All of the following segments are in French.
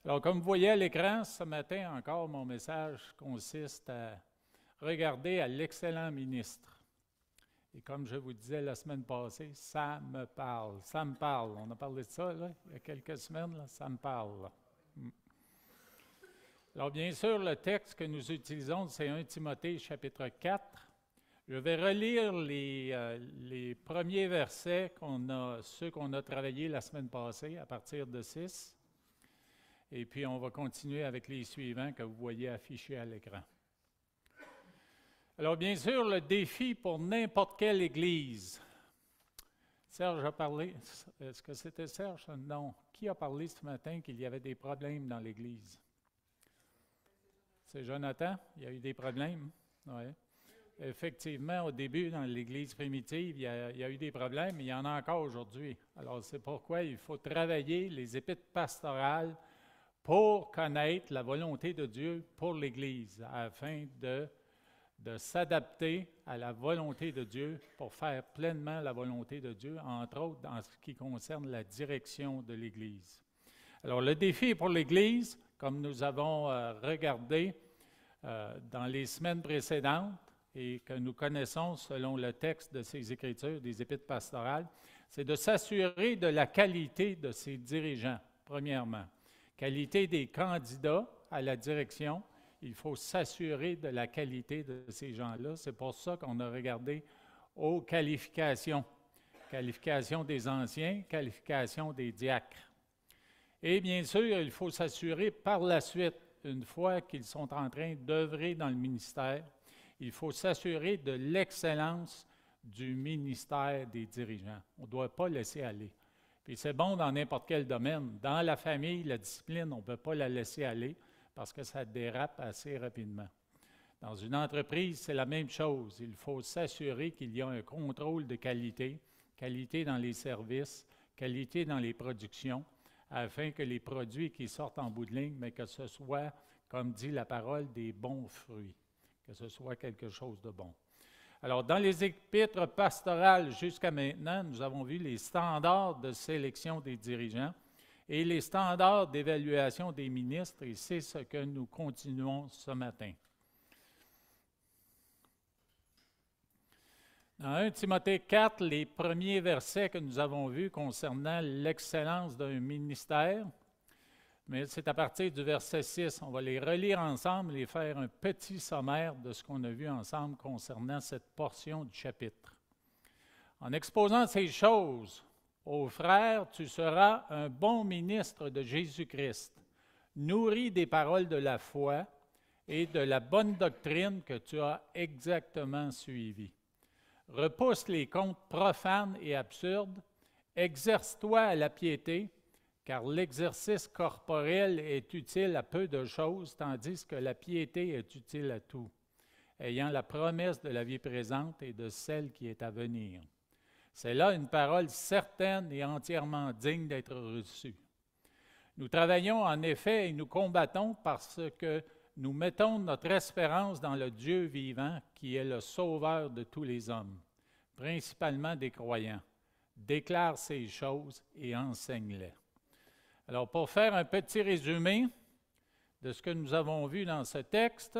Alors, comme vous voyez à l'écran, ce matin encore, mon message consiste à regarder à l'excellent ministre. Et comme je vous disais la semaine passée, ça me parle, ça me parle. On a parlé de ça là, il y a quelques semaines, là, ça me parle. Alors, bien sûr, le texte que nous utilisons, c'est 1 Timothée chapitre 4. Je vais relire les premiers versets ceux qu'on a travaillés la semaine passée à partir de 6. Et puis, on va continuer avec les suivants que vous voyez affichés à l'écran. Alors, bien sûr, le défi pour n'importe quelle église. Serge a parlé. Est-ce que c'était Serge? Non. Qui a parlé ce matin qu'il y avait des problèmes dans l'église? C'est Jonathan? Il y a eu des problèmes? Oui. Effectivement, au début, dans l'Église primitive, il y a eu des problèmes, mais il y en a encore aujourd'hui. Alors, c'est pourquoi il faut travailler les épîtres pastorales pour connaître la volonté de Dieu pour l'Église, afin de s'adapter à la volonté de Dieu pour faire pleinement la volonté de Dieu, entre autres dans ce qui concerne la direction de l'Église. Alors, le défi pour l'Église, comme nous avons regardé dans les semaines précédentes, et que nous connaissons selon le texte de ces Écritures, des épîtres pastorales, c'est de s'assurer de la qualité de ses dirigeants, premièrement. Qualité des candidats à la direction, il faut s'assurer de la qualité de ces gens-là. C'est pour ça qu'on a regardé aux qualifications. Qualification des anciens, qualification des diacres. Et bien sûr, il faut s'assurer par la suite, une fois qu'ils sont en train d'œuvrer dans le ministère, il faut s'assurer de l'excellence du ministère des dirigeants. On ne doit pas laisser aller. Puis c'est bon dans n'importe quel domaine. Dans la famille, la discipline, on ne peut pas la laisser aller parce que ça dérape assez rapidement. Dans une entreprise, c'est la même chose. Il faut s'assurer qu'il y a un contrôle de qualité, qualité dans les services, qualité dans les productions, afin que les produits qui sortent en bout de ligne, mais que ce soit, comme dit la parole, des bons fruits. Que ce soit quelque chose de bon. Alors, dans les épîtres pastorales jusqu'à maintenant, nous avons vu les standards de sélection des dirigeants et les standards d'évaluation des ministres, et c'est ce que nous continuons ce matin. Dans 1 Timothée 4, les premiers versets que nous avons vus concernant l'excellence d'un ministère, mais c'est à partir du verset 6. On va les relire ensemble et faire un petit sommaire de ce qu'on a vu ensemble concernant cette portion du chapitre. En exposant ces choses, ô frères, tu seras un bon ministre de Jésus-Christ, nourri des paroles de la foi et de la bonne doctrine que tu as exactement suivie. Repousse les contes profanes et absurdes, exerce-toi à la piété, car l'exercice corporel est utile à peu de choses, tandis que la piété est utile à tout, ayant la promesse de la vie présente et de celle qui est à venir. C'est là une parole certaine et entièrement digne d'être reçue. Nous travaillons en effet et nous combattons parce que nous mettons notre espérance dans le Dieu vivant, qui est le sauveur de tous les hommes, principalement des croyants. Déclare ces choses et enseigne-les. Alors, pour faire un petit résumé de ce que nous avons vu dans ce texte,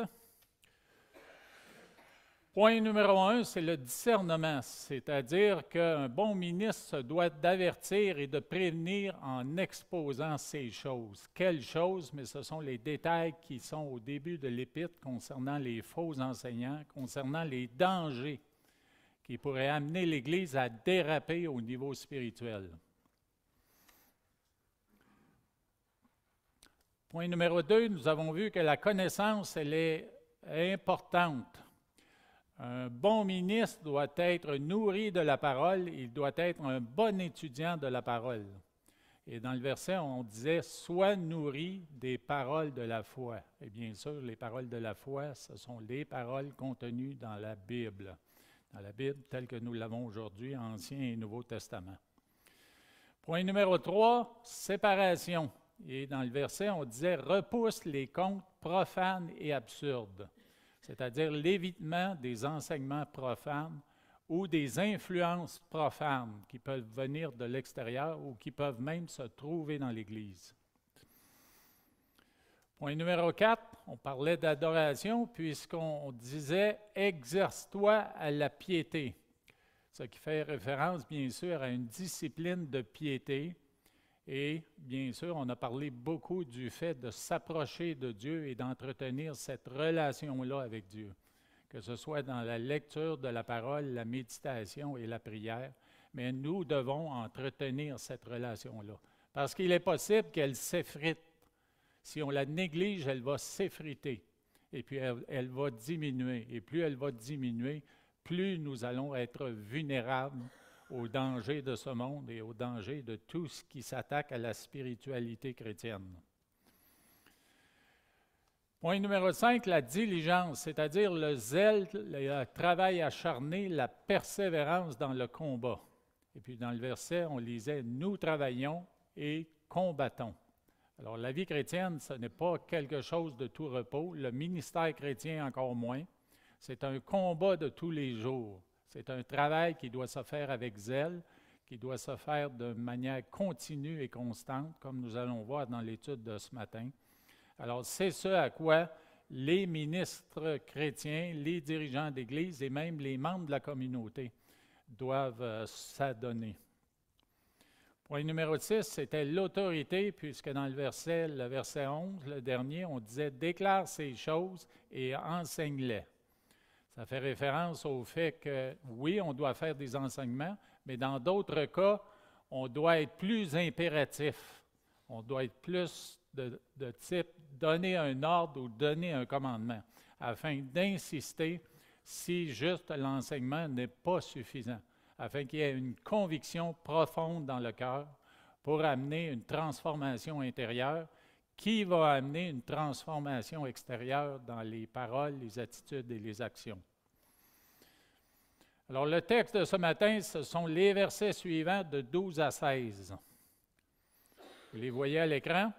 point numéro 1, c'est le discernement, c'est-à-dire qu'un bon ministre se doit d'avertir et de prévenir en exposant ces choses. Quelles choses? Mais ce sont les détails qui sont au début de l'épître concernant les faux enseignants, concernant les dangers qui pourraient amener l'Église à déraper au niveau spirituel. Point numéro 2, nous avons vu que la connaissance, elle est importante. Un bon ministre doit être nourri de la parole, il doit être un bon étudiant de la parole. Et dans le verset, on disait « Sois nourri des paroles de la foi ». Et bien sûr, les paroles de la foi, ce sont les paroles contenues dans la Bible telle que nous l'avons aujourd'hui, Ancien et Nouveau Testament. Point numéro 3, séparation. Et dans le verset, on disait « Repousse les contes profanes et absurdes », c'est-à-dire l'évitement des enseignements profanes ou des influences profanes qui peuvent venir de l'extérieur ou qui peuvent même se trouver dans l'Église. Point numéro 4, on parlait d'adoration puisqu'on disait « exerce-toi à la piété », ce qui fait référence bien sûr à une discipline de piété. Et bien sûr, on a parlé beaucoup du fait de s'approcher de Dieu et d'entretenir cette relation-là avec Dieu, que ce soit dans la lecture de la parole, la méditation et la prière. Mais nous devons entretenir cette relation-là, parce qu'il est possible qu'elle s'effrite. Si on la néglige, elle va s'effriter et puis elle va diminuer. Et plus elle va diminuer, plus nous allons être vulnérables aux dangers de ce monde et aux dangers de tout ce qui s'attaque à la spiritualité chrétienne. Point numéro 5, la diligence, c'est-à-dire le zèle, le travail acharné, la persévérance dans le combat. Et puis dans le verset, on lisait « Nous travaillons et combattons ». Alors, la vie chrétienne, ce n'est pas quelque chose de tout repos. Le ministère chrétien, encore moins. C'est un combat de tous les jours. C'est un travail qui doit se faire avec zèle, qui doit se faire de manière continue et constante, comme nous allons voir dans l'étude de ce matin. Alors, c'est ce à quoi les ministres chrétiens, les dirigeants d'Église et même les membres de la communauté doivent s'adonner. Point numéro 6, c'était l'autorité, puisque dans le verset 11, le dernier, on disait « déclare ces choses et enseigne-les ». Ça fait référence au fait que, oui, on doit faire des enseignements, mais dans d'autres cas, on doit être plus impératif. On doit être plus de type donner un ordre ou donner un commandement, afin d'insister si juste l'enseignement n'est pas suffisant, afin qu'il y ait une conviction profonde dans le cœur pour amener une transformation intérieure qui va amener une transformation extérieure dans les paroles, les attitudes et les actions. Alors, le texte de ce matin, ce sont les versets suivants de 12 à 16. Vous les voyez à l'écran.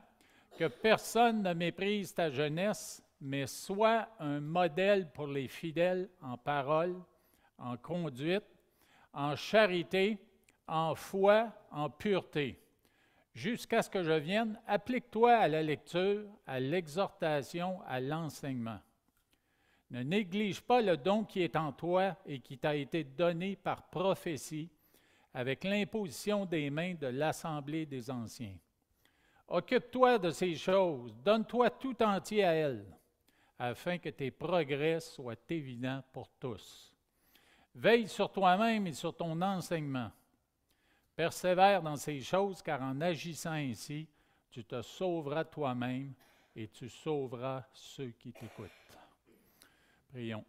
« Que personne ne méprise ta jeunesse, mais sois un modèle pour les fidèles en parole, en conduite, en charité, en foi, en pureté. Jusqu'à ce que je vienne, applique-toi à la lecture, à l'exhortation, à l'enseignement. Ne néglige pas le don qui est en toi et qui t'a été donné par prophétie, avec l'imposition des mains de l'Assemblée des anciens. Occupe-toi de ces choses, donne-toi tout entier à elles, afin que tes progrès soient évidents pour tous. Veille sur toi-même et sur ton enseignement. Persévère dans ces choses, car en agissant ainsi, tu te sauveras toi-même et tu sauveras ceux qui t'écoutent. » Prions.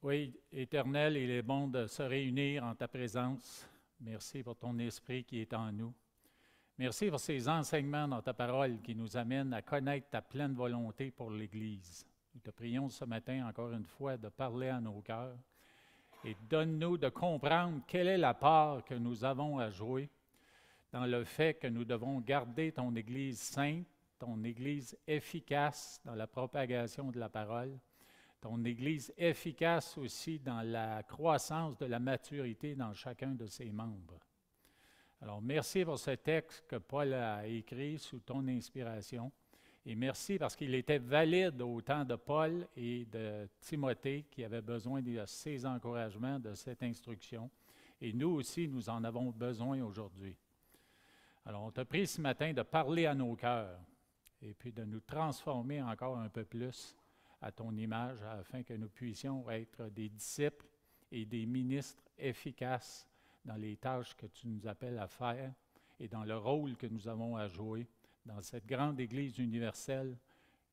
Oui, Éternel, il est bon de se réunir en ta présence. Merci pour ton esprit qui est en nous. Merci pour ces enseignements dans ta parole qui nous amènent à connaître ta pleine volonté pour l'Église. Nous te prions ce matin, encore une fois, de parler à nos cœurs et donne-nous de comprendre quelle est la part que nous avons à jouer dans le fait que nous devons garder ton Église sainte, ton Église efficace dans la propagation de la parole, ton Église efficace aussi dans la croissance de la maturité dans chacun de ses membres. Alors, merci pour ce texte que Paul a écrit sous ton inspiration. Et merci parce qu'il était valide au temps de Paul et de Timothée qui avaient besoin de ces encouragements, de cette instruction. Et nous aussi, nous en avons besoin aujourd'hui. Alors, on t'a prie ce matin de parler à nos cœurs et puis de nous transformer encore un peu plus à ton image afin que nous puissions être des disciples et des ministres efficaces dans les tâches que tu nous appelles à faire et dans le rôle que nous avons à jouer dans cette grande Église universelle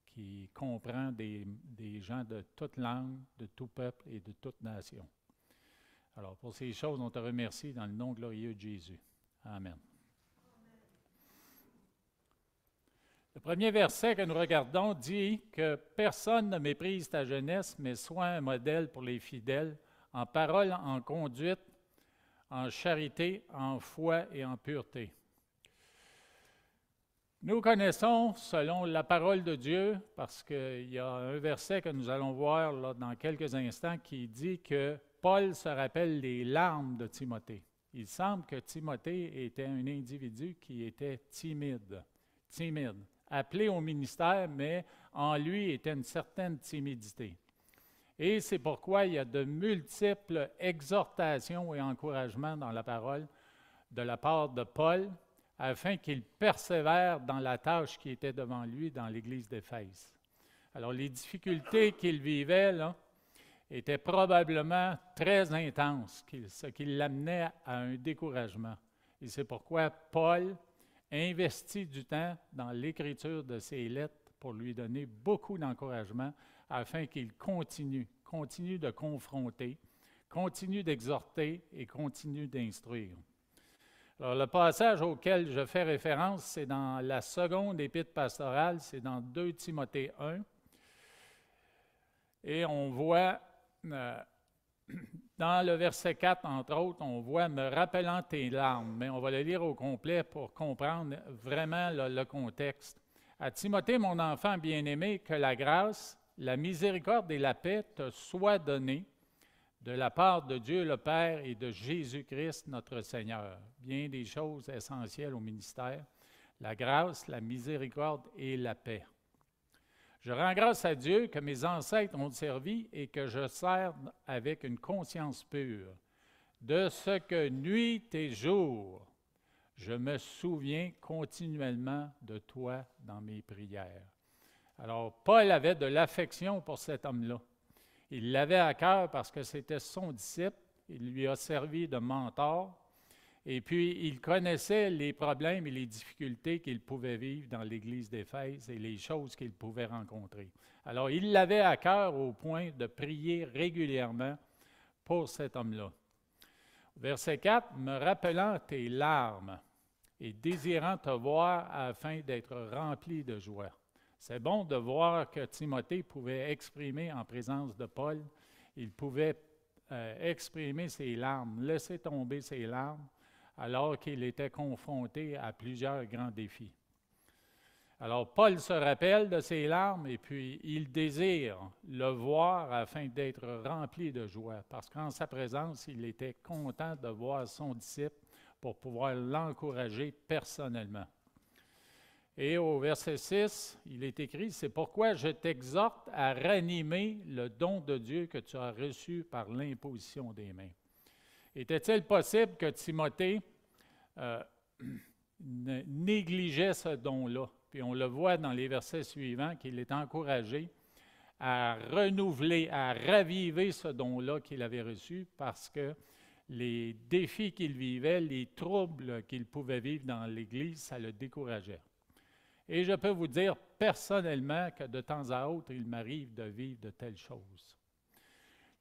qui comprend des gens de toute langue, de tout peuple et de toute nation. Alors, pour ces choses, on te remercie dans le nom glorieux de Jésus. Amen. Le premier verset que nous regardons dit que personne ne méprise ta jeunesse, mais sois un modèle pour les fidèles, en parole, en conduite, en charité, en foi et en pureté. Nous connaissons, selon la parole de Dieu, parce qu'il y a un verset que nous allons voir là, dans quelques instants qui dit que Paul se rappelle les larmes de Timothée. Il semble que Timothée était un individu qui était timide, appelé au ministère, mais en lui était une certaine timidité. Et c'est pourquoi il y a de multiples exhortations et encouragements dans la parole de la part de Paul, afin qu'il persévère dans la tâche qui était devant lui dans l'Église d'Éphèse. Alors, les difficultés qu'il vivait là, étaient probablement très intenses, ce qui l'amenait à un découragement. Et c'est pourquoi Paul investit du temps dans l'écriture de ses lettres pour lui donner beaucoup d'encouragement afin qu'il continue de confronter, continue d'exhorter et continue d'instruire. Alors, le passage auquel je fais référence, c'est dans la seconde épître pastorale, c'est dans 2 Timothée 1. Et on voit, dans le verset 4, entre autres, on voit « me rappelant tes larmes », mais on va le lire au complet pour comprendre vraiment le contexte. « À Timothée, mon enfant bien-aimé, que la grâce, la miséricorde et la paix te soient données de la part de Dieu le Père et de Jésus-Christ notre Seigneur. » Bien des choses essentielles au ministère. La grâce, la miséricorde et la paix. Je rends grâce à Dieu que mes ancêtres ont servi et que je sers avec une conscience pure. De ce que nuit et jour, je me souviens continuellement de toi dans mes prières. Alors, Paul avait de l'affection pour cet homme-là. Il l'avait à cœur parce que c'était son disciple. Il lui a servi de mentor. Et puis, il connaissait les problèmes et les difficultés qu'il pouvait vivre dans l'Église d'Éphèse et les choses qu'il pouvait rencontrer. Alors, il l'avait à cœur au point de prier régulièrement pour cet homme-là. Verset 4, « Me rappelant tes larmes et désirant te voir afin d'être rempli de joie. » C'est bon de voir que Timothée pouvait exprimer en présence de Paul, il pouvait exprimer ses larmes, laisser tomber ses larmes, alors qu'il était confronté à plusieurs grands défis. Alors, Paul se rappelle de ses larmes et puis il désire le voir afin d'être rempli de joie, parce qu'en sa présence, il était content de voir son disciple pour pouvoir l'encourager personnellement. Et au verset 6, il est écrit, « C'est pourquoi je t'exhorte à ranimer le don de Dieu que tu as reçu par l'imposition des mains. » Était-il possible que Timothée négligeait ce don-là? Puis on le voit dans les versets suivants qu'il est encouragé à renouveler, à raviver ce don-là qu'il avait reçu parce que les défis qu'il vivait, les troubles qu'il pouvait vivre dans l'Église, ça le décourageait. Et je peux vous dire personnellement que de temps à autre, il m'arrive de vivre de telles choses.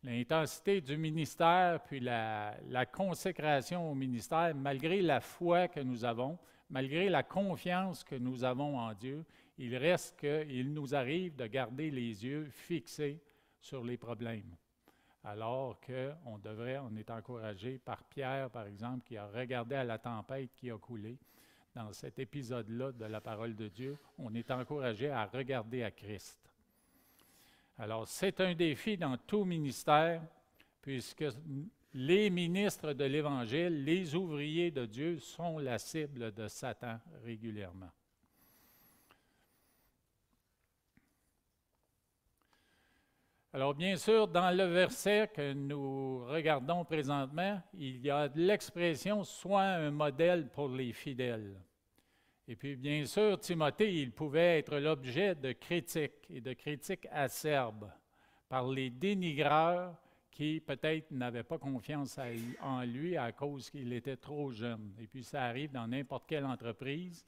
L'intensité du ministère, puis la consécration au ministère, malgré la foi que nous avons, malgré la confiance que nous avons en Dieu, il reste qu'il nous arrive de garder les yeux fixés sur les problèmes. Alors qu'on est encouragé par Pierre, par exemple, qui a regardé à la tempête qui a coulé. Dans cet épisode-là de la parole de Dieu, on est encouragé à regarder à Christ. Alors, c'est un défi dans tout ministère, puisque les ministres de l'Évangile, les ouvriers de Dieu, sont la cible de Satan régulièrement. Alors, bien sûr, dans le verset que nous regardons présentement, il y a l'expression « soit un modèle pour les fidèles ». Et puis, bien sûr, Timothée, il pouvait être l'objet de critiques, et de critiques acerbes, par les dénigreurs qui, peut-être, n'avaient pas confiance en lui à cause qu'il était trop jeune. Et puis, ça arrive dans n'importe quelle entreprise,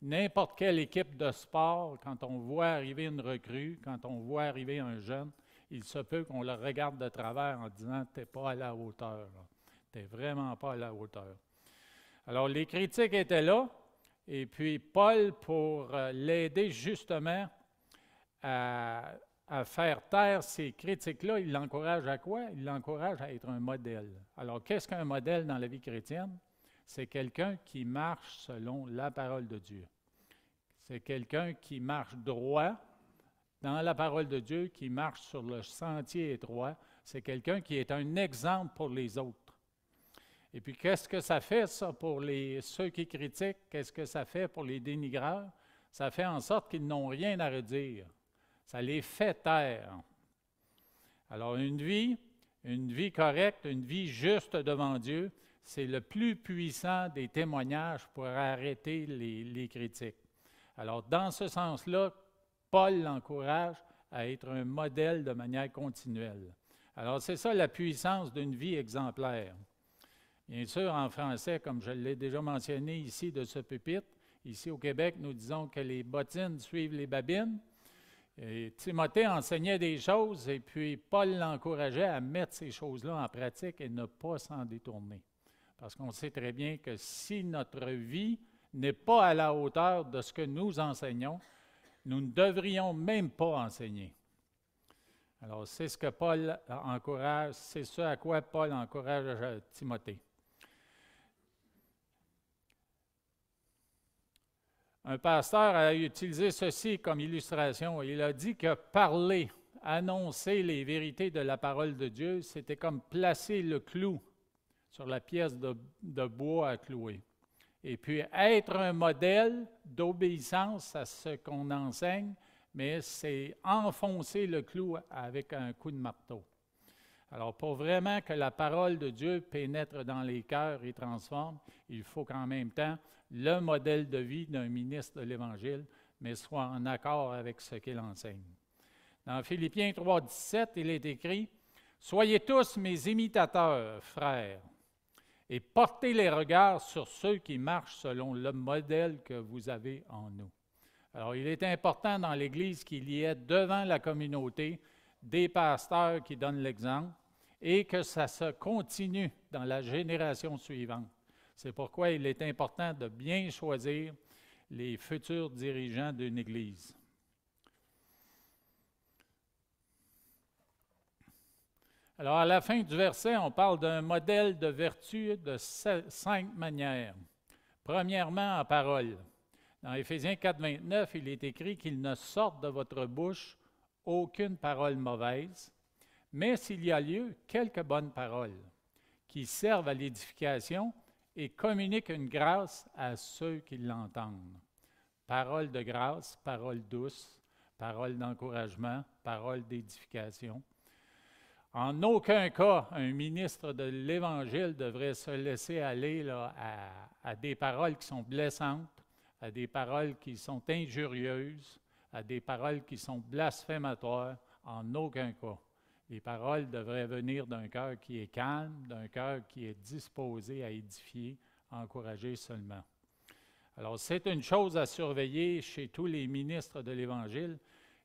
n'importe quelle équipe de sport, quand on voit arriver une recrue, quand on voit arriver un jeune, il se peut qu'on le regarde de travers en disant « tu n'es pas à la hauteur, tu n'es vraiment pas à la hauteur ». Alors, les critiques étaient là, et puis Paul, pour l'aider justement à faire taire ces critiques-là, il l'encourage à quoi? Il l'encourage à être un modèle. Alors, qu'est-ce qu'un modèle dans la vie chrétienne? C'est quelqu'un qui marche selon la parole de Dieu. C'est quelqu'un qui marche droit dans la parole de Dieu, qui marche sur le sentier étroit. C'est quelqu'un qui est un exemple pour les autres. Et puis, qu'est-ce que ça fait, ça, pour ceux qui critiquent? Qu'est-ce que ça fait pour les dénigreurs? Ça fait en sorte qu'ils n'ont rien à redire. Ça les fait taire. Alors, une vie correcte, une vie juste devant Dieu, c'est le plus puissant des témoignages pour arrêter les critiques. Alors, dans ce sens-là, Paul l'encourage à être un modèle de manière continuelle. Alors, c'est ça la puissance d'une vie exemplaire. Bien sûr, en français, comme je l'ai déjà mentionné ici de ce pupitre, ici au Québec, nous disons que les bottines suivent les babines. Et Timothée enseignait des choses et puis Paul l'encourageait à mettre ces choses-là en pratique et ne pas s'en détourner. Parce qu'on sait très bien que si notre vie n'est pas à la hauteur de ce que nous enseignons, nous ne devrions même pas enseigner. Alors, c'est ce que Paul encourage, c'est ce à quoi Paul encourage Timothée. Un pasteur a utilisé ceci comme illustration. Il a dit que parler, annoncer les vérités de la parole de Dieu, c'était comme placer le clou sur la pièce de bois à clouer. Et puis être un modèle d'obéissance à ce qu'on enseigne, mais c'est enfoncer le clou avec un coup de marteau. Alors, pour vraiment que la parole de Dieu pénètre dans les cœurs et transforme, il faut qu'en même temps, le modèle de vie d'un ministre de l'Évangile, mais soit en accord avec ce qu'il enseigne. Dans Philippiens 3,17, il est écrit « Soyez tous mes imitateurs, frères, et portez les regards sur ceux qui marchent selon le modèle que vous avez en nous. » Alors, il est important dans l'Église qu'il y ait devant la communauté des pasteurs qui donnent l'exemple et que ça se continue dans la génération suivante. C'est pourquoi il est important de bien choisir les futurs dirigeants d'une Église. Alors, à la fin du verset, on parle d'un modèle de vertu de 5 manières. Premièrement, en parole. Dans Éphésiens 4, 29, il est écrit qu'il ne sorte de votre bouche aucune parole mauvaise, mais s'il y a lieu, quelques bonnes paroles qui servent à l'édification et communiquent une grâce à ceux qui l'entendent. Paroles de grâce, paroles douces, paroles d'encouragement, paroles d'édification. En aucun cas, un ministre de l'Évangile devrait se laisser aller là, à des paroles qui sont blessantes, à des paroles qui sont injurieuses, à des paroles qui sont blasphématoires. En aucun cas. Les paroles devraient venir d'un cœur qui est calme, d'un cœur qui est disposé à édifier, à encourager seulement. Alors, c'est une chose à surveiller chez tous les ministres de l'Évangile.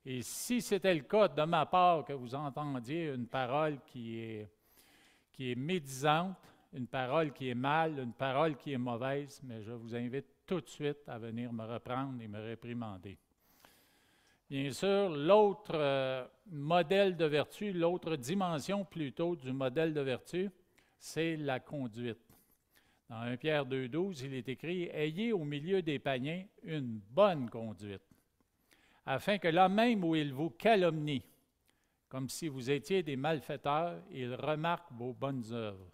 Et si c'était le cas de ma part, que vous entendiez une parole qui est médisante, une parole qui est mal, une parole qui est mauvaise, mais je vous invite tout de suite à venir me reprendre et me réprimander. Bien sûr, l'autre modèle de vertu, l'autre dimension plutôt du modèle de vertu, c'est la conduite. Dans 1 Pierre 2,12, il est écrit « Ayez au milieu des païens une bonne conduite, afin que là même où ils vous calomnient, comme si vous étiez des malfaiteurs, ils remarquent vos bonnes œuvres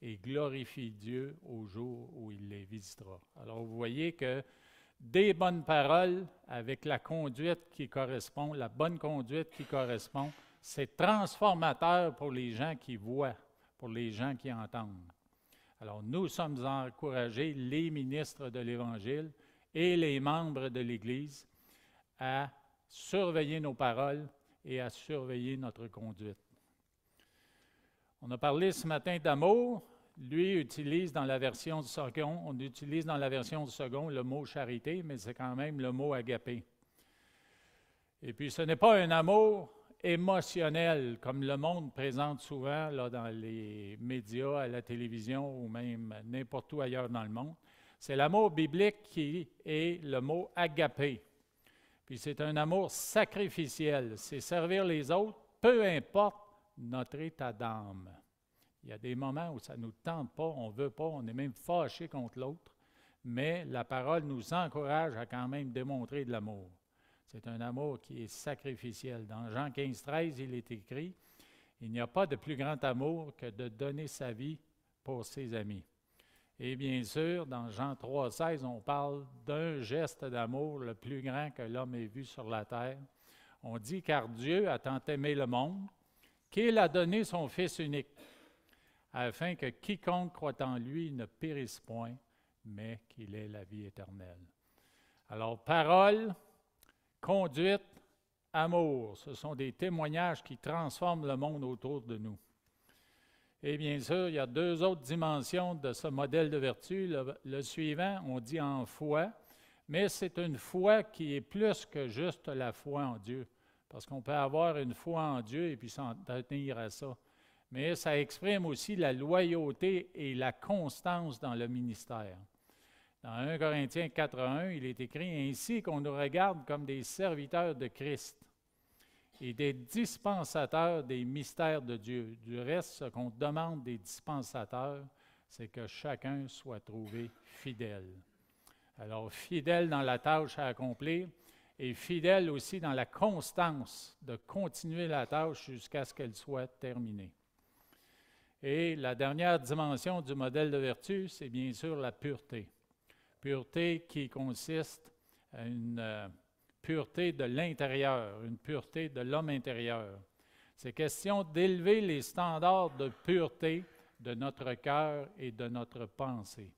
et glorifient Dieu au jour où il les visitera. » Alors vous voyez que des bonnes paroles avec la conduite qui correspond, la bonne conduite qui correspond, c'est transformateur pour les gens qui voient, pour les gens qui entendent. Alors nous sommes encouragés, les ministres de l'Évangile et les membres de l'Église, à surveiller nos paroles et à surveiller notre conduite. On a parlé ce matin d'amour. Lui utilise dans la version du second, on utilise dans la version du second le mot charité, mais c'est quand même le mot agapé. Et puis ce n'est pas un amour émotionnel, comme le monde présente souvent là, dans les médias, à la télévision ou même n'importe où ailleurs dans le monde. C'est l'amour biblique qui est le mot agapé. Puis c'est un amour sacrificiel, c'est servir les autres, peu importe notre état d'âme. Il y a des moments où ça ne nous tente pas, on ne veut pas, on est même fâché contre l'autre, mais la parole nous encourage à quand même démontrer de l'amour. C'est un amour qui est sacrificiel. Dans Jean 15, 13, il est écrit « Il n'y a pas de plus grand amour que de donner sa vie pour ses amis. » Et bien sûr, dans Jean 3,16, on parle d'un geste d'amour le plus grand que l'homme ait vu sur la terre. On dit « Car Dieu a tant aimé le monde qu'il a donné son Fils unique, afin que quiconque croit en lui ne périsse point, mais qu'il ait la vie éternelle. » Alors, parole, conduite, amour, ce sont des témoignages qui transforment le monde autour de nous. Et bien sûr, il y a deux autres dimensions de ce modèle de vertu. Le suivant, on dit en foi, mais c'est une foi qui est plus que juste la foi en Dieu, parce qu'on peut avoir une foi en Dieu et puis s'en tenir à ça. Mais ça exprime aussi la loyauté et la constance dans le ministère. Dans 1 Corinthiens 4,1, il est écrit « Ainsi qu'on nous regarde comme des serviteurs de Christ et des dispensateurs des mystères de Dieu. » Du reste, ce qu'on demande des dispensateurs, c'est que chacun soit trouvé fidèle. Alors, fidèle dans la tâche à accomplir et fidèle aussi dans la constance de continuer la tâche jusqu'à ce qu'elle soit terminée. Et la dernière dimension du modèle de vertu, c'est bien sûr la pureté. Pureté qui consiste à une pureté de l'intérieur, une pureté de l'homme intérieur. C'est question d'élever les standards de pureté de notre cœur et de notre pensée.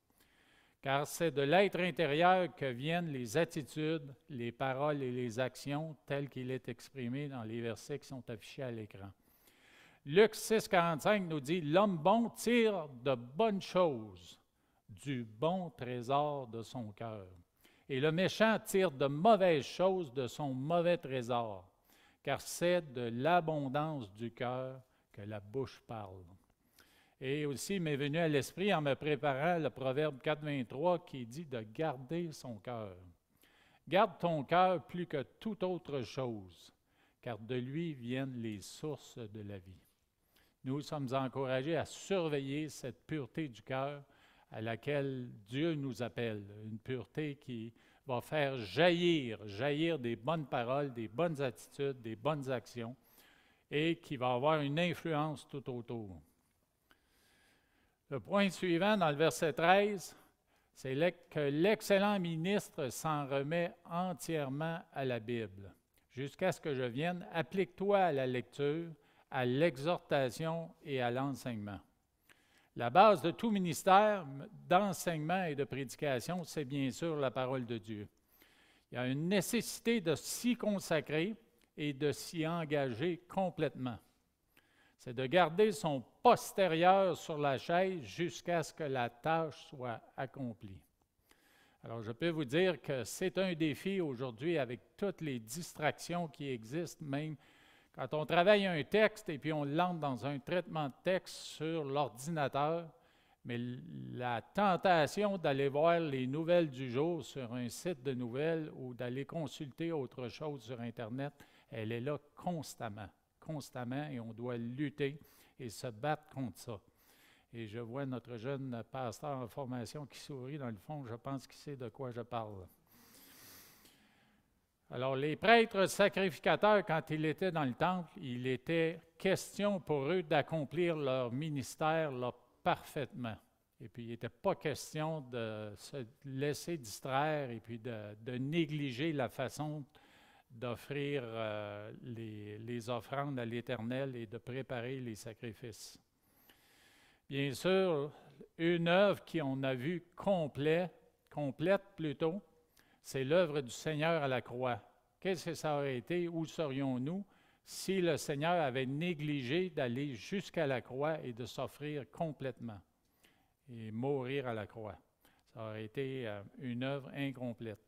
Car c'est de l'être intérieur que viennent les attitudes, les paroles et les actions telles qu'il est exprimé dans les versets qui sont affichés à l'écran. Luc 6,45 nous dit « L'homme bon tire de bonnes choses du bon trésor de son cœur. Et le méchant tire de mauvaises choses de son mauvais trésor, car c'est de l'abondance du cœur que la bouche parle. » Et aussi, il m'est venu à l'esprit en me préparant le Proverbe 4,23 qui dit de garder son cœur. Garde ton cœur plus que toute autre chose, car de lui viennent les sources de la vie. Nous sommes encouragés à surveiller cette pureté du cœur à laquelle Dieu nous appelle, une pureté qui va faire jaillir des bonnes paroles, des bonnes attitudes, des bonnes actions, et qui va avoir une influence tout autour. Le point suivant, dans le verset 13, c'est que l'excellent ministre s'en remet entièrement à la Bible. Jusqu'à ce que je vienne, applique-toi à la lecture, à l'exhortation et à l'enseignement. La base de tout ministère d'enseignement et de prédication, c'est bien sûr la parole de Dieu. Il y a une nécessité de s'y consacrer et de s'y engager complètement. C'est de garder son postérieur sur la chaise jusqu'à ce que la tâche soit accomplie. Alors, je peux vous dire que c'est un défi aujourd'hui avec toutes les distractions qui existent, même quand on travaille un texte et puis on l'entre dans un traitement de texte sur l'ordinateur, mais la tentation d'aller voir les nouvelles du jour sur un site de nouvelles ou d'aller consulter autre chose sur Internet, elle est là constamment, et on doit lutter et se battre contre ça. Et je vois notre jeune pasteur en formation qui sourit dans le fond, je pense qu'il sait de quoi je parle. Alors, les prêtres sacrificateurs, quand ils étaient dans le temple, il était question pour eux d'accomplir leur ministère là, parfaitement. Et puis, il n'était pas question de se laisser distraire et puis de négliger la façon d'offrir les offrandes à l'Éternel et de préparer les sacrifices. Bien sûr, une œuvre qu'on a vue complète plutôt, c'est l'œuvre du Seigneur à la croix. Qu'est-ce que ça aurait été? Où serions-nous si le Seigneur avait négligé d'aller jusqu'à la croix et de s'offrir complètement et mourir à la croix? Ça aurait été une œuvre incomplète.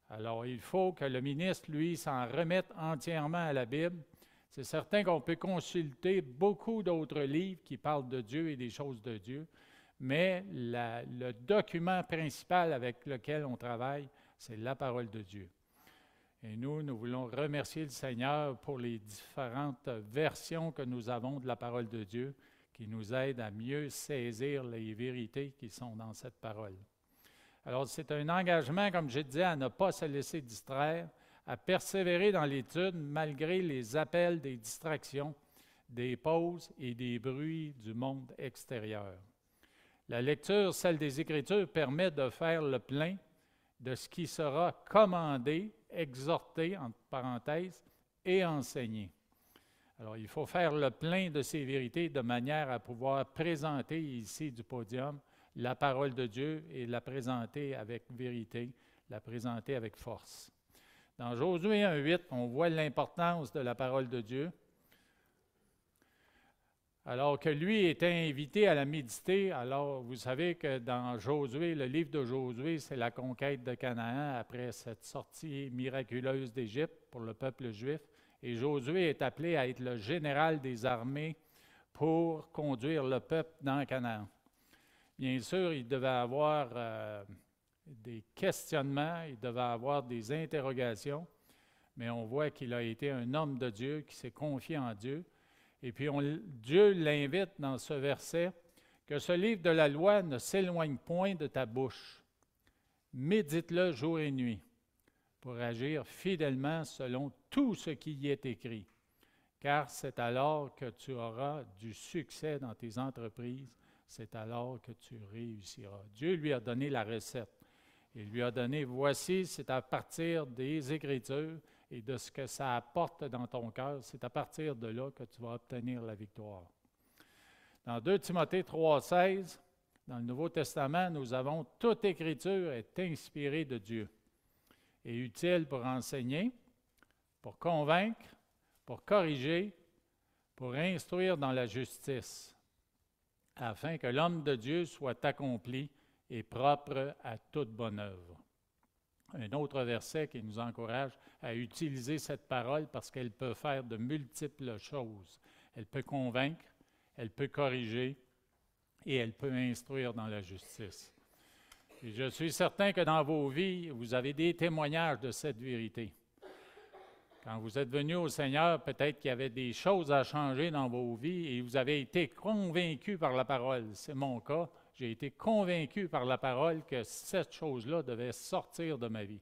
Alors, il faut que le ministre, lui, s'en remette entièrement à la Bible. C'est certain qu'on peut consulter beaucoup d'autres livres qui parlent de Dieu et des choses de Dieu, mais le document principal avec lequel on travaille, c'est la parole de Dieu. Et nous voulons remercier le Seigneur pour les différentes versions que nous avons de la parole de Dieu qui nous aident à mieux saisir les vérités qui sont dans cette parole. Alors, c'est un engagement, comme je disais, à ne pas se laisser distraire, à persévérer dans l'étude malgré les appels des distractions, des pauses et des bruits du monde extérieur. La lecture, celle des Écritures, permet de faire le plein de ce qui sera commandé, exhorté, entre parenthèses, et enseigné. Alors, il faut faire le plein de ces vérités de manière à pouvoir présenter ici du podium la parole de Dieu et la présenter avec vérité, la présenter avec force. Dans Josué 1,8, on voit l'importance de la parole de Dieu. Alors que lui était invité à la méditer, alors vous savez que dans Josué, le livre de Josué, c'est la conquête de Canaan après cette sortie miraculeuse d'Égypte pour le peuple juif. Et Josué est appelé à être le général des armées pour conduire le peuple dans Canaan. Bien sûr, il devait avoir des questionnements, il devait avoir des interrogations, mais on voit qu'il a été un homme de Dieu qui s'est confié en Dieu. Et puis Dieu l'invite dans ce verset que ce livre de la loi ne s'éloigne point de ta bouche. Médite-le jour et nuit pour agir fidèlement selon tout ce qui y est écrit. Car c'est alors que tu auras du succès dans tes entreprises, c'est alors que tu réussiras. Dieu lui a donné la recette. Il lui a donné, voici, c'est à partir des Écritures et de ce que ça apporte dans ton cœur, c'est à partir de là que tu vas obtenir la victoire. Dans 2 Timothée 3,16, dans le Nouveau Testament, nous avons « Toute Écriture est inspirée de Dieu et utile pour enseigner, pour convaincre, pour corriger, pour instruire dans la justice, afin que l'homme de Dieu soit accompli et propre à toute bonne œuvre. » Un autre verset qui nous encourage à utiliser cette parole parce qu'elle peut faire de multiples choses. Elle peut convaincre, elle peut corriger et elle peut instruire dans la justice. Et je suis certain que dans vos vies, vous avez des témoignages de cette vérité. Quand vous êtes venus au Seigneur, peut-être qu'il y avait des choses à changer dans vos vies et vous avez été convaincus par la parole. C'est mon cas. J'ai été convaincu par la parole que cette chose-là devait sortir de ma vie.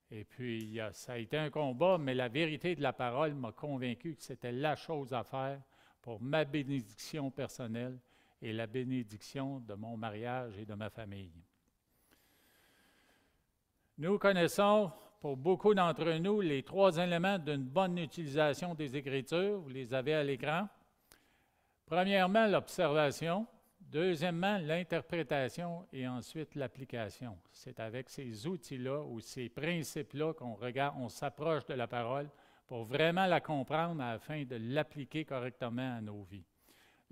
Et puis, ça a été un combat, mais la vérité de la parole m'a convaincu que c'était la chose à faire pour ma bénédiction personnelle et la bénédiction de mon mariage et de ma famille. Nous connaissons, pour beaucoup d'entre nous, les 3 éléments d'une bonne utilisation des Écritures. Vous les avez à l'écran. Premièrement, l'observation. Deuxièmement, l'interprétation et ensuite l'application. C'est avec ces outils-là ou ces principes-là qu'on regarde, on s'approche de la parole pour vraiment la comprendre afin de l'appliquer correctement à nos vies.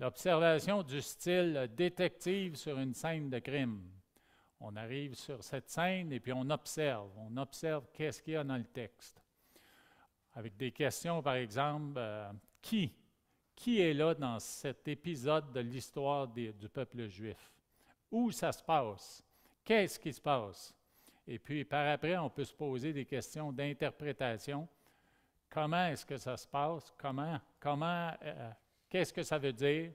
L'observation du style détective sur une scène de crime. On arrive sur cette scène et puis on observe qu'est-ce qu'il y a dans le texte. Avec des questions, par exemple, Qui est là dans cet épisode de l'histoire du peuple juif? Où ça se passe? Qu'est-ce qui se passe? Et puis, par après, on peut se poser des questions d'interprétation. Comment est-ce que ça se passe? Qu'est-ce que ça veut dire?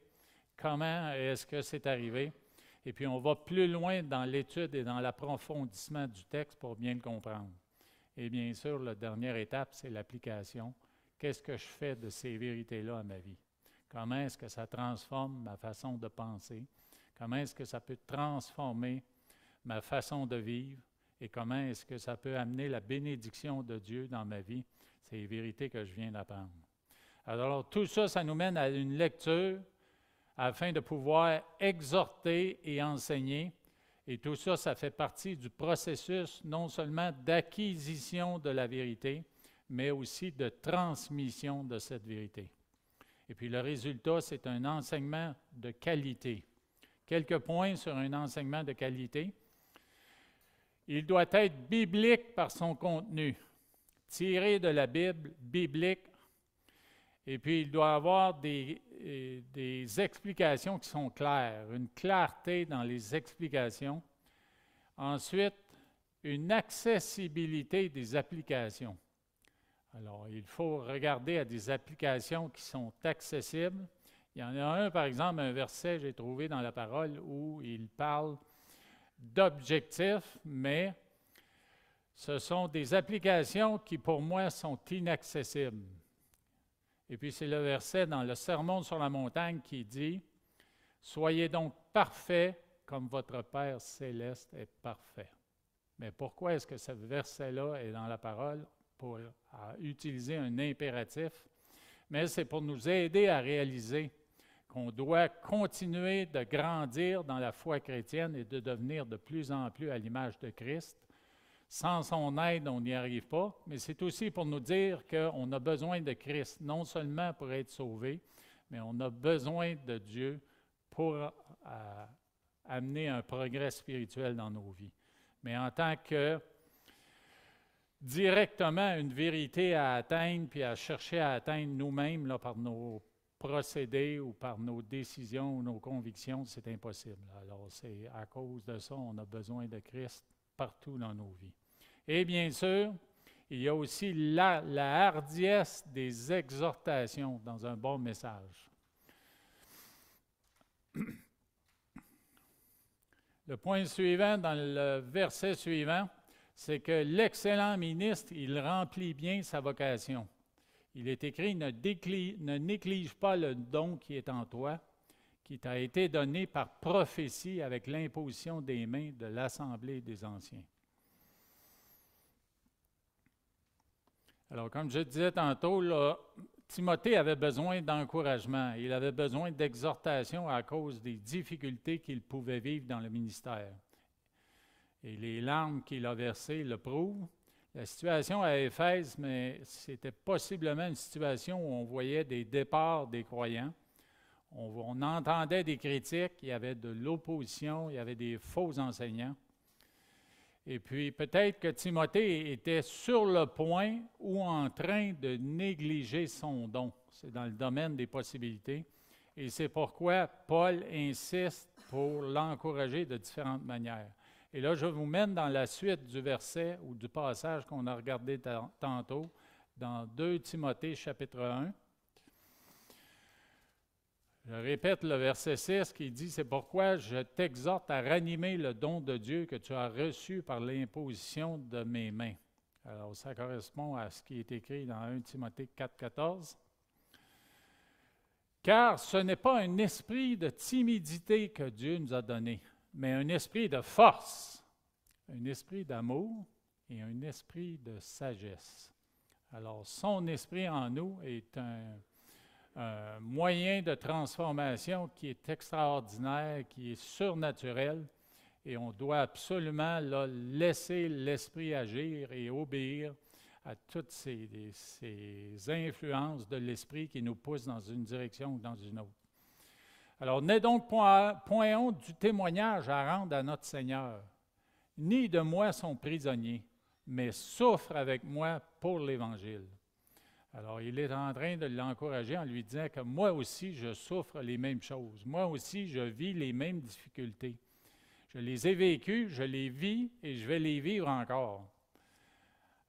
Comment est-ce que c'est arrivé? Et puis, on va plus loin dans l'étude et dans l'approfondissement du texte pour bien le comprendre. Et bien sûr, la dernière étape, c'est l'application. Qu'est-ce que je fais de ces vérités-là à ma vie? Comment est-ce que ça transforme ma façon de penser? Comment est-ce que ça peut transformer ma façon de vivre? Et comment est-ce que ça peut amener la bénédiction de Dieu dans ma vie? C'est les vérités que je viens d'apprendre. Alors, tout ça, ça nous mène à une lecture afin de pouvoir exhorter et enseigner. Et tout ça, ça fait partie du processus non seulement d'acquisition de la vérité, mais aussi de transmission de cette vérité. Et puis le résultat, c'est un enseignement de qualité. Quelques points sur un enseignement de qualité. Il doit être biblique par son contenu, tiré de la Bible, biblique. Et puis il doit avoir des explications qui sont claires, une clarté dans les explications. Ensuite, une accessibilité des applications. Alors, il faut regarder à des applications qui sont accessibles. Il y en a un, par exemple, un verset, j'ai trouvé dans la parole, où il parle d'objectifs, mais ce sont des applications qui, pour moi, sont inaccessibles. Et puis, c'est le verset dans le Sermon sur la montagne qui dit Soyez donc parfaits comme votre Père céleste est parfait. Mais pourquoi est-ce que ce verset-là est dans la parole? Pour utiliser un impératif, mais c'est pour nous aider à réaliser qu'on doit continuer de grandir dans la foi chrétienne et de devenir de plus en plus à l'image de Christ. Sans son aide, on n'y arrive pas, mais c'est aussi pour nous dire qu'on a besoin de Christ, non seulement pour être sauvé, mais on a besoin de Dieu pour amener un progrès spirituel dans nos vies. Mais en tant que directement une vérité à atteindre, puis à chercher à atteindre nous-mêmes là, par nos procédés ou par nos décisions ou nos convictions, c'est impossible. Alors, c'est à cause de ça, on a besoin de Christ partout dans nos vies. Et bien sûr, il y a aussi la hardiesse des exhortations dans un bon message. Le point suivant, dans le verset suivant, c'est que l'excellent ministre, il remplit bien sa vocation. Il est écrit, ne néglige pas le don qui est en toi, qui t'a été donné par prophétie avec l'imposition des mains de l'Assemblée des anciens. Alors, comme je disais tantôt, là, Timothée avait besoin d'encouragement. Il avait besoin d'exhortation à cause des difficultés qu'il pouvait vivre dans le ministère. Et les larmes qu'il a versées le prouvent. La situation à Éphèse, mais c'était possiblement une situation où on voyait des départs des croyants. On entendait des critiques, il y avait de l'opposition, il y avait des faux enseignants. Et puis peut-être que Timothée était sur le point ou en train de négliger son don. C'est dans le domaine des possibilités. Et c'est pourquoi Paul insiste pour l'encourager de différentes manières. Et là, je vous mène dans la suite du verset ou du passage qu'on a regardé tantôt, dans 2 Timothée chapitre 1. Je répète le verset 6 qui dit « C'est pourquoi je t'exhorte à ranimer le don de Dieu que tu as reçu par l'imposition de mes mains. » Alors, ça correspond à ce qui est écrit dans 1 Timothée 4, 14. « Car ce n'est pas un esprit de timidité que Dieu nous a donné, mais un esprit de force, un esprit d'amour et un esprit de sagesse. » Alors, son esprit en nous est un moyen de transformation qui est extraordinaire, qui est surnaturel, et on doit absolument là, laisser l'esprit agir et obéir à toutes ces influences de l'esprit qui nous poussent dans une direction ou dans une autre. Alors, n'aie donc point honte du témoignage à rendre à notre Seigneur, ni de moi son prisonnier, mais souffre avec moi pour l'Évangile. Alors, il est en train de l'encourager en lui disant que moi aussi, je souffre les mêmes choses. Moi aussi, je vis les mêmes difficultés. Je les ai vécues, je les vis et je vais les vivre encore.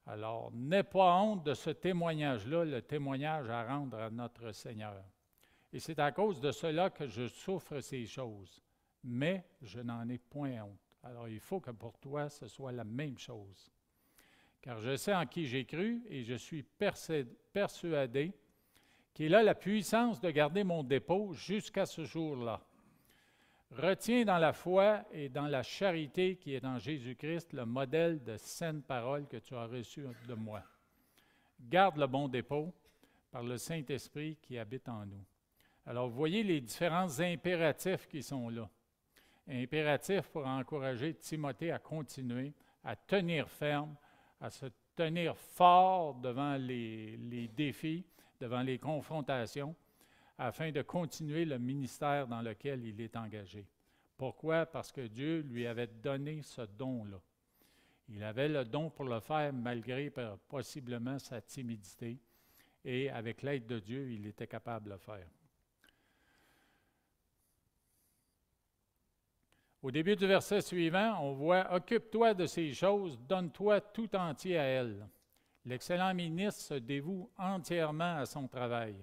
Alors, n'aie pas honte de ce témoignage-là, le témoignage à rendre à notre Seigneur. Et c'est à cause de cela que je souffre ces choses, mais je n'en ai point honte. Alors, il faut que pour toi, ce soit la même chose. Car je sais en qui j'ai cru et je suis persuadé qu'il a la puissance de garder mon dépôt jusqu'à ce jour-là. Retiens dans la foi et dans la charité qui est en Jésus-Christ le modèle de saine parole que tu as reçu de moi. Garde le bon dépôt par le Saint-Esprit qui habite en nous. Alors, vous voyez les différents impératifs qui sont là. Impératifs pour encourager Timothée à continuer, à tenir ferme, à se tenir fort devant les défis, devant les confrontations, afin de continuer le ministère dans lequel il est engagé. Pourquoi? Parce que Dieu lui avait donné ce don-là. Il avait le don pour le faire malgré possiblement sa timidité, et avec l'aide de Dieu, il était capable de le faire. Au début du verset suivant, on voit « Occupe-toi de ces choses, donne-toi tout entier à elles. » L'excellent ministre se dévoue entièrement à son travail.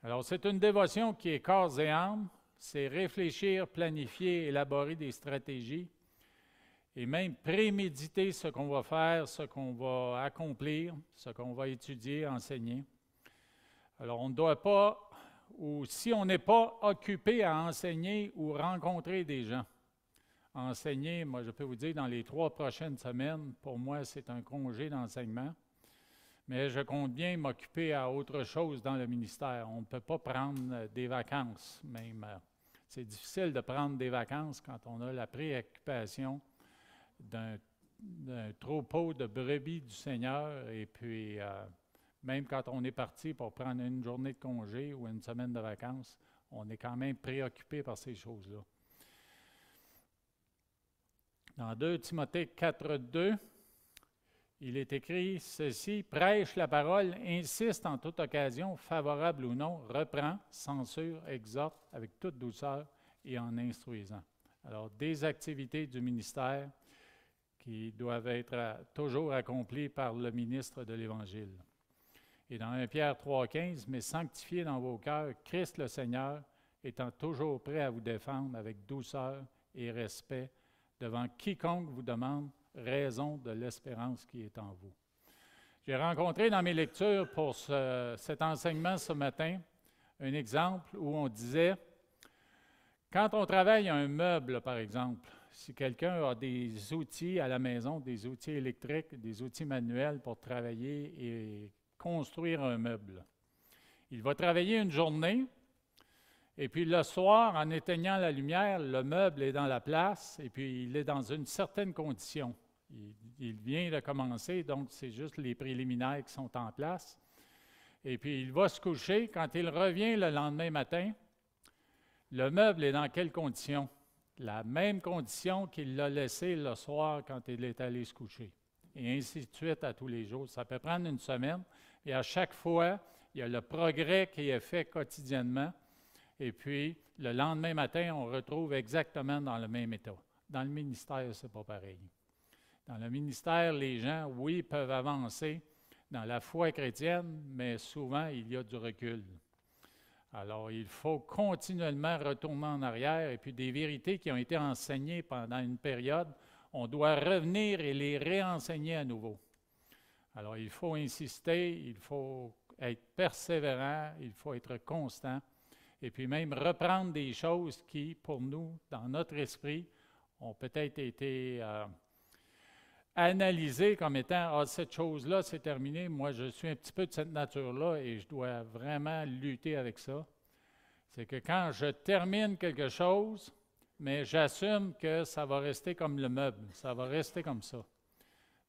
Alors, c'est une dévotion qui est corps et âme, c'est réfléchir, planifier, élaborer des stratégies et même préméditer ce qu'on va faire, ce qu'on va accomplir, ce qu'on va étudier, enseigner. Alors, on ne doit pas ou si on n'est pas occupé à enseigner ou rencontrer des gens. Enseigner, moi je peux vous dire, dans les 3 prochaines semaines, pour moi c'est un congé d'enseignement, mais je compte bien m'occuper à autre chose dans le ministère. On ne peut pas prendre des vacances, même. C'est difficile de prendre des vacances quand on a la préoccupation d'un troupeau de brebis du Seigneur, et puis même quand on est parti pour prendre une journée de congé ou une semaine de vacances, on est quand même préoccupé par ces choses-là. Dans 2 Timothée 4:2, il est écrit ceci: « Prêche la parole, insiste en toute occasion, favorable ou non, reprend, censure, exhorte avec toute douceur et en instruisant. » Alors, des activités du ministère qui doivent être toujours accomplies par le ministre de l'Évangile. Et dans 1 Pierre 3,15, « Mais sanctifiez dans vos cœurs Christ le Seigneur, étant toujours prêt à vous défendre avec douceur et respect devant quiconque vous demande raison de l'espérance qui est en vous. » J'ai rencontré dans mes lectures pour cet enseignement ce matin un exemple où on disait, quand on travaille un meuble, par exemple, si quelqu'un a des outils à la maison, des outils électriques, des outils manuels pour travailler et construire un meuble, il va travailler une journée, et puis le soir, en éteignant la lumière, le meuble est dans la place, et puis il est dans une certaine condition. Il vient de commencer, donc c'est juste les préliminaires qui sont en place. Et puis il va se coucher. Quand il revient le lendemain matin, le meuble est dans quelle condition? La même condition qu'il l'a laissé le soir quand il est allé se coucher. Et ainsi de suite à tous les jours. Ça peut prendre une semaine, et à chaque fois, il y a le progrès qui est fait quotidiennement. Et puis, le lendemain matin, on retrouve exactement dans le même état. Dans le ministère, ce n'est pas pareil. Dans le ministère, les gens, oui, peuvent avancer dans la foi chrétienne, mais souvent, il y a du recul. Alors, il faut continuellement retourner en arrière, et puis des vérités qui ont été enseignées pendant une période, on doit revenir et les réenseigner à nouveau. Alors, il faut insister, il faut être persévérant, il faut être constant, et puis même reprendre des choses qui, pour nous, dans notre esprit, ont peut-être été analysées comme étant « Ah, cette chose-là, c'est terminé, moi je suis un petit peu de cette nature-là et je dois vraiment lutter avec ça. » C'est que quand je termine quelque chose, mais j'assume que ça va rester comme le meuble, ça va rester comme ça.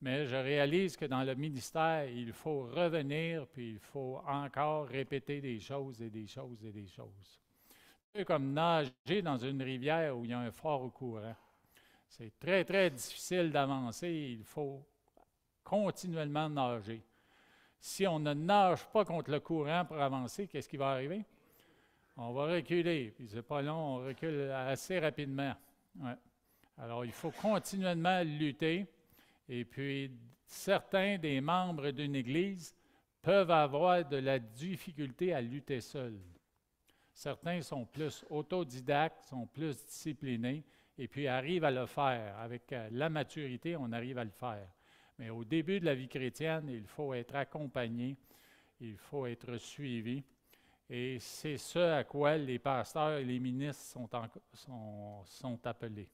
Mais je réalise que dans le ministère, il faut revenir, puis il faut encore répéter des choses et des choses et des choses. C'est comme nager dans une rivière où il y a un fort courant. C'est très, très difficile d'avancer, il faut continuellement nager. Si on ne nage pas contre le courant pour avancer, qu'est-ce qui va arriver? On va reculer, puis c'est pas long, on recule assez rapidement. Ouais. Alors, il faut continuellement lutter. Et puis, certains des membres d'une Église peuvent avoir de la difficulté à lutter seuls. Certains sont plus autodidactes, sont plus disciplinés, et puis arrivent à le faire. Avec la maturité, on arrive à le faire. Mais au début de la vie chrétienne, il faut être accompagné, il faut être suivi. Et c'est ce à quoi les pasteurs et les ministres sont appelés.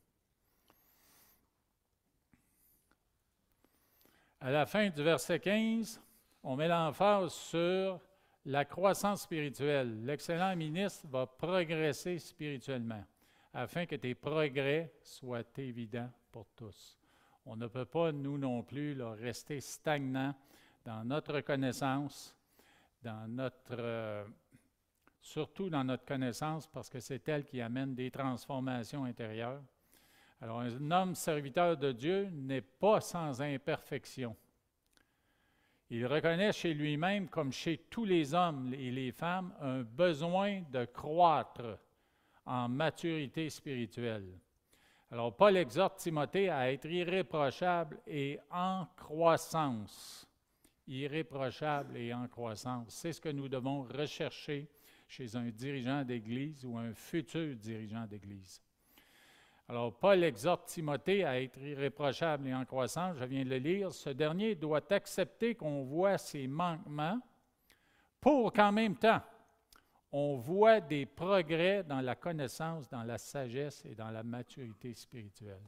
À la fin du verset 15, on met l'emphase sur la croissance spirituelle. L'excellent ministre va progresser spirituellement afin que tes progrès soient évidents pour tous. On ne peut pas, nous non plus, là, rester stagnants dans notre connaissance, surtout dans notre connaissance, parce que c'est elle qui amène des transformations intérieures. Alors, un homme serviteur de Dieu n'est pas sans imperfection. Il reconnaît chez lui-même, comme chez tous les hommes et les femmes, un besoin de croître en maturité spirituelle. Alors, Paul exhorte Timothée à être irréprochable et en croissance. Irréprochable et en croissance. C'est ce que nous devons rechercher chez un dirigeant d'Église ou un futur dirigeant d'Église. Alors, Paul exhorte Timothée à être irréprochable et en croissance. Je viens de le lire. Ce dernier doit accepter qu'on voit ses manquements pour qu'en même temps, on voit des progrès dans la connaissance, dans la sagesse et dans la maturité spirituelle.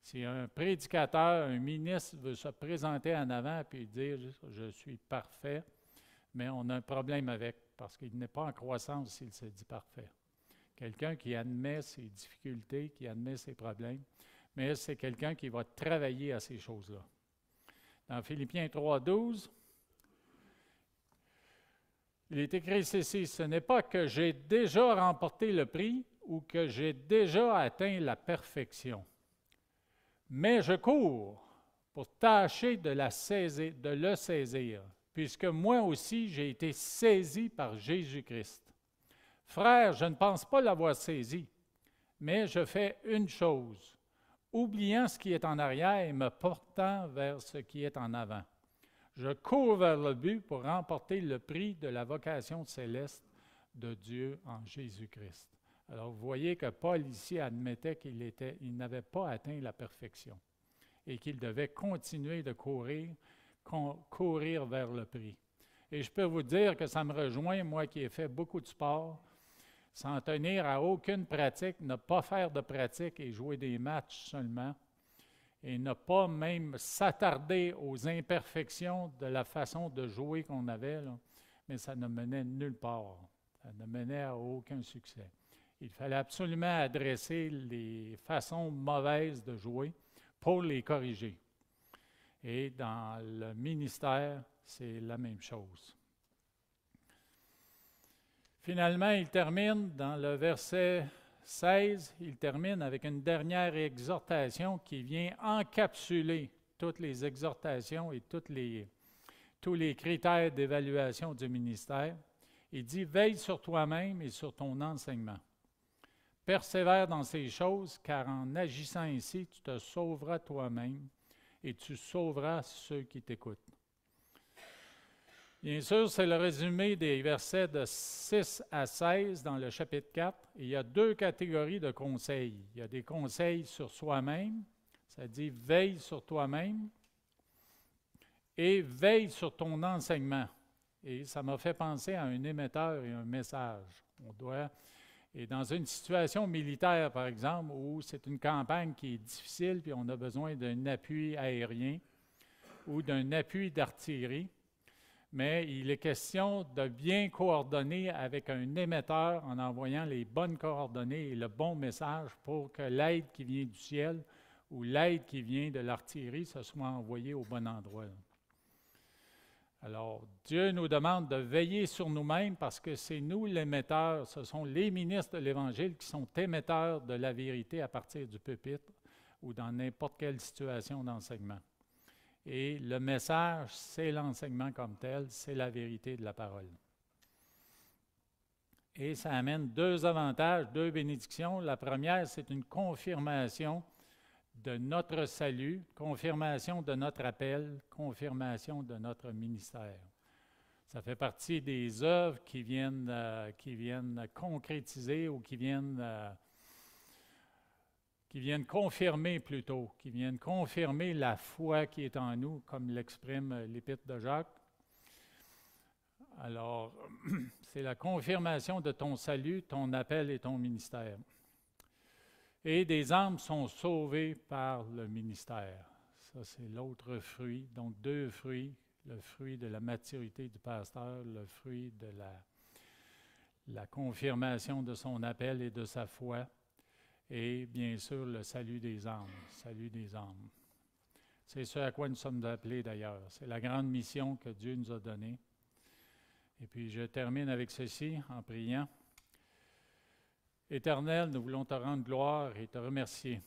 Si un prédicateur, un ministre veut se présenter en avant et dire « je suis parfait », mais on a un problème avec, parce qu'il n'est pas en croissance s'il se dit parfait. Quelqu'un qui admet ses difficultés, qui admet ses problèmes, mais c'est quelqu'un qui va travailler à ces choses-là. Dans Philippiens 3,12, il est écrit ceci, « Ce n'est pas que j'ai déjà remporté le prix ou que j'ai déjà atteint la perfection, mais je cours pour tâcher de le saisir, puisque moi aussi j'ai été saisi par Jésus-Christ. Frère, je ne pense pas l'avoir saisi, mais je fais une chose, oubliant ce qui est en arrière et me portant vers ce qui est en avant. Je cours vers le but pour remporter le prix de la vocation céleste de Dieu en Jésus-Christ. » Alors, vous voyez que Paul ici admettait qu'il n'avait pas atteint la perfection et qu'il devait continuer de courir vers le prix. Et je peux vous dire que ça me rejoint, moi qui ai fait beaucoup de sport, s'en tenir à aucune pratique, ne pas faire de pratique et jouer des matchs seulement, et ne pas même s'attarder aux imperfections de la façon de jouer qu'on avait, là, mais ça ne menait nulle part. Ça ne menait à aucun succès. Il fallait absolument adresser les façons mauvaises de jouer pour les corriger. Et dans le ministère, c'est la même chose. Finalement, il termine dans le verset 16, il termine avec une dernière exhortation qui vient encapsuler toutes les exhortations et tous les critères d'évaluation du ministère. Il dit « Veille sur toi-même et sur ton enseignement. Persévère dans ces choses, car en agissant ainsi, tu te sauveras toi-même et tu sauveras ceux qui t'écoutent. » Bien sûr, c'est le résumé des versets de 6 à 16 dans le chapitre 4. Et il y a deux catégories de conseils. Il y a des conseils sur soi-même, ça dit « veille sur toi-même » et « veille sur ton enseignement ». Et ça m'a fait penser à un émetteur et un message. Et dans une situation militaire, par exemple, où c'est une campagne qui est difficile, puis on a besoin d'un appui aérien ou d'un appui d'artillerie, mais il est question de bien coordonner avec un émetteur en envoyant les bonnes coordonnées et le bon message pour que l'aide qui vient du ciel ou l'aide qui vient de l'artillerie se soit envoyée au bon endroit. Alors, Dieu nous demande de veiller sur nous-mêmes parce que c'est nous l'émetteur, ce sont les ministres de l'Évangile qui sont émetteurs de la vérité à partir du pupitre ou dans n'importe quelle situation d'enseignement. Et le message, c'est l'enseignement comme tel, c'est la vérité de la parole. Et ça amène deux avantages, deux bénédictions. La première, c'est une confirmation de notre salut, confirmation de notre appel, confirmation de notre ministère. Ça fait partie des œuvres qui viennent concrétiser ou qui viennent confirmer plutôt, qui viennent confirmer la foi qui est en nous, comme l'exprime l'Épître de Jacques. Alors, c'est la confirmation de ton salut, ton appel et ton ministère. Et des âmes sont sauvées par le ministère. Ça, c'est l'autre fruit. Donc, deux fruits. Le fruit de la maturité du pasteur, le fruit de la confirmation de son appel et de sa foi. Et bien sûr, le salut des âmes. Salut des âmes. C'est ce à quoi nous sommes appelés d'ailleurs. C'est la grande mission que Dieu nous a donnée. Et puis, je termine avec ceci en priant. Éternel, nous voulons te rendre gloire et te remercier.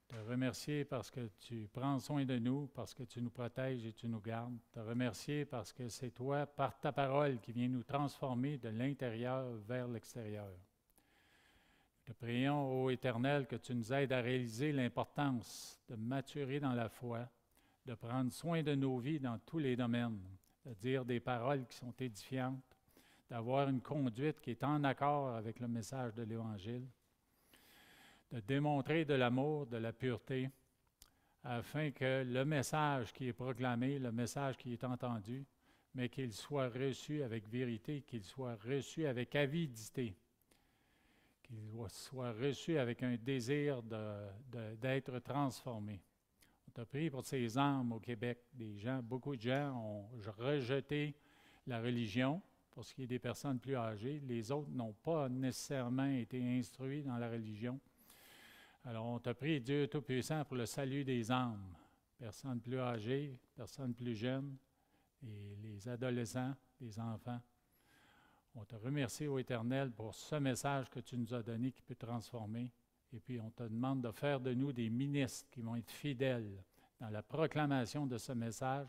Te remercier parce que tu prends soin de nous, parce que tu nous protèges et tu nous gardes. Te remercier parce que c'est toi, par ta parole, qui viens nous transformer de l'intérieur vers l'extérieur. Te prions, ô Éternel, que tu nous aides à réaliser l'importance de maturer dans la foi, de prendre soin de nos vies dans tous les domaines, de dire des paroles qui sont édifiantes, d'avoir une conduite qui est en accord avec le message de l'Évangile, de démontrer de l'amour, de la pureté, afin que le message qui est proclamé, le message qui est entendu, mais qu'il soit reçu avec vérité, qu'il soit reçu avec avidité, qu'il soit reçu avec un désir d'être transformé. On t'a prié pour ces âmes au Québec. Beaucoup de gens ont rejeté la religion pour ce qui est des personnes plus âgées. Les autres n'ont pas nécessairement été instruits dans la religion. Alors, on t'a prié, Dieu Tout-Puissant, pour le salut des âmes, personnes plus âgées, personnes plus jeunes, et les adolescents, les enfants. On te remercie, ô Éternel, pour ce message que tu nous as donné qui peut transformer. Et puis, on te demande de faire de nous des ministres qui vont être fidèles dans la proclamation de ce message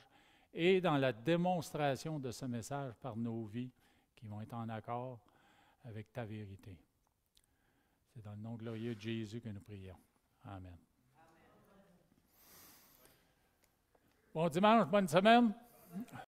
et dans la démonstration de ce message par nos vies qui vont être en accord avec ta vérité. C'est dans le nom glorieux de Jésus que nous prions. Amen. Bon dimanche, bonne semaine.